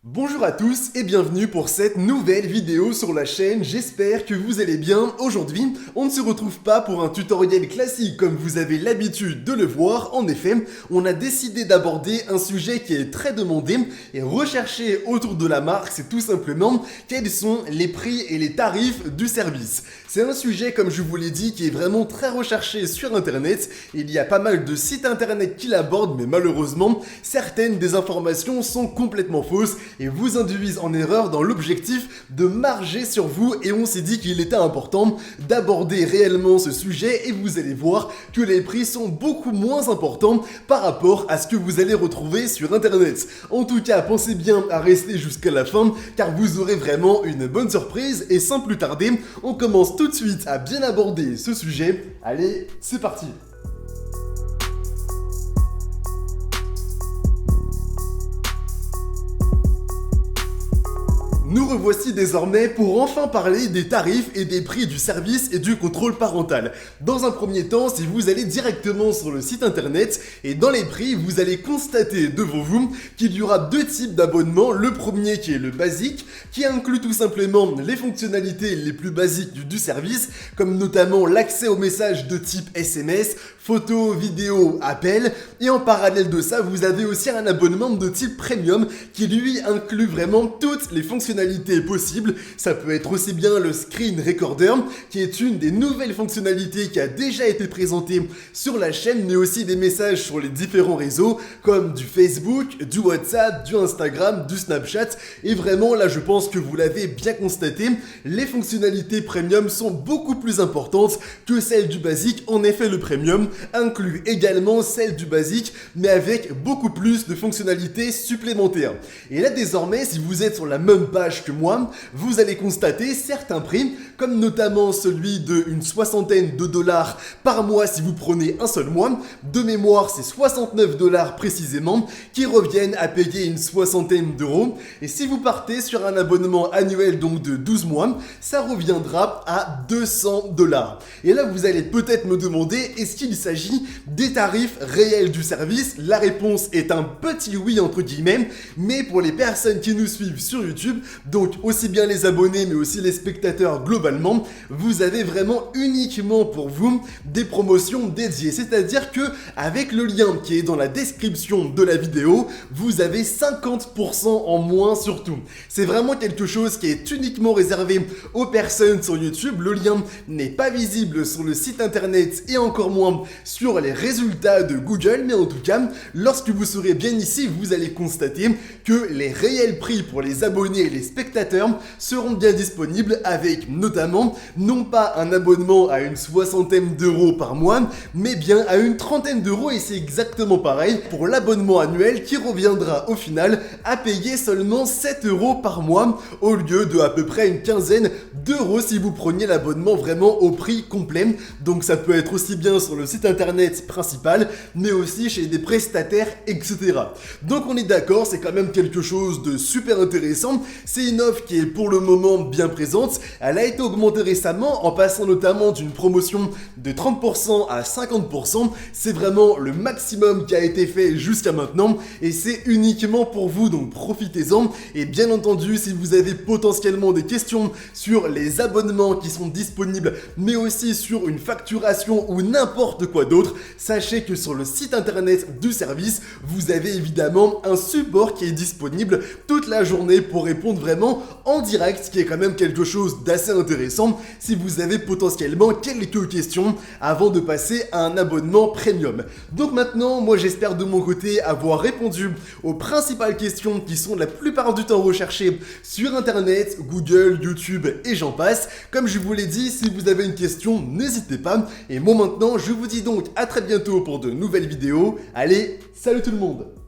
Bonjour à tous et bienvenue pour cette nouvelle vidéo sur la chaîne, j'espère que vous allez bien. Aujourd'hui, on ne se retrouve pas pour un tutoriel classique comme vous avez l'habitude de le voir. En effet, on a décidé d'aborder un sujet qui est très demandé et recherché autour de la marque, c'est tout simplement quels sont les prix et les tarifs du service. C'est un sujet, comme je vous l'ai dit, qui est vraiment très recherché sur internet. Il y a pas mal de sites internet qui l'abordent, mais malheureusement, certaines des informations sont complètement fausses et vous induisent en erreur dans l'objectif de marger sur vous, et on s'est dit qu'il était important d'aborder réellement ce sujet et vous allez voir que les prix sont beaucoup moins importants par rapport à ce que vous allez retrouver sur internet. En tout cas, pensez bien à rester jusqu'à la fin car vous aurez vraiment une bonne surprise et sans plus tarder, on commence tout de suite à bien aborder ce sujet. Allez, c'est parti! Nous revoici désormais pour enfin parler des tarifs et des prix du service et du contrôle parental. Dans un premier temps, si vous allez directement sur le site internet et dans les prix, vous allez constater devant vous qu'il y aura deux types d'abonnements. Le premier qui est le basique, qui inclut tout simplement les fonctionnalités les plus basiques du service, comme notamment l'accès aux messages de type SMS, photos, vidéos, appels. Et en parallèle de ça, vous avez aussi un abonnement de type premium qui lui inclut vraiment toutes les fonctionnalités possibles. Ça peut être aussi bien le screen recorder, qui est une des nouvelles fonctionnalités qui a déjà été présentée sur la chaîne, mais aussi des messages sur les différents réseaux, comme du Facebook, du WhatsApp, du Instagram, du Snapchat. Et vraiment, là, je pense que vous l'avez bien constaté, les fonctionnalités premium sont beaucoup plus importantes que celles du basique. En effet, le premium inclut également celles du basique, mais avec beaucoup plus de fonctionnalités supplémentaires. Et là, désormais, si vous êtes sur la même page que moi, vous allez constater certains prix, comme notamment celui d'une soixantaine de dollars par mois si vous prenez un seul mois. De mémoire, c'est 69 dollars précisément, qui reviennent à payer une soixantaine d'euros. Et si vous partez sur un abonnement annuel donc de 12 mois, ça reviendra à 200 dollars. Et là, vous allez peut-être me demander, est-ce qu'il s'agit des tarifs réels du service? La réponse est un petit oui entre guillemets, mais pour les personnes qui nous suivent sur YouTube, donc aussi bien les abonnés mais aussi les spectateurs globalement, vous avez vraiment uniquement pour vous des promotions dédiées. C'est-à-dire que avec le lien qui est dans la description de la vidéo, vous avez 50% en moins sur tout. C'est vraiment quelque chose qui est uniquement réservé aux personnes sur YouTube. Le lien n'est pas visible sur le site internet et encore moins sur les résultats de Google, mais en tout cas, lorsque vous serez bien ici, vous allez constater que les réels prix pour les abonnés et les spectateurs seront bien disponibles, avec notamment non pas un abonnement à une soixantaine d'euros par mois, mais bien à une trentaine d'euros, et c'est exactement pareil pour l'abonnement annuel qui reviendra au final à payer seulement 7 euros par mois au lieu de à peu près une quinzaine d'euros si vous preniez l'abonnement vraiment au prix complet. Donc ça peut être aussi bien sur le site internet principal, mais aussi chez des prestataires, etc. Donc on est d'accord, c'est quand même quelque chose de super intéressant. C'est une offre qui est pour le moment bien présente. Elle a été augmentée récemment en passant notamment d'une promotion de 30% à 50%. C'est vraiment le maximum qui a été fait jusqu'à maintenant et c'est uniquement pour vous, donc profitez-en. Et bien entendu, si vous avez potentiellement des questions sur les abonnements qui sont disponibles, mais aussi sur une facturation ou n'importe quoi d'autre, sachez que sur le site internet du service, vous avez évidemment un support qui est disponible toute la journée pour répondre vraiment en direct, ce qui est quand même quelque chose d'assez intéressant si vous avez potentiellement quelques questions avant de passer à un abonnement premium. Donc maintenant, moi j'espère de mon côté avoir répondu aux principales questions qui sont la plupart du temps recherchées sur internet, Google, YouTube et j'en passe. Comme je vous l'ai dit, si vous avez une question, n'hésitez pas. Et moi maintenant, je vous dis donc à très bientôt pour de nouvelles vidéos. Allez, salut tout le monde!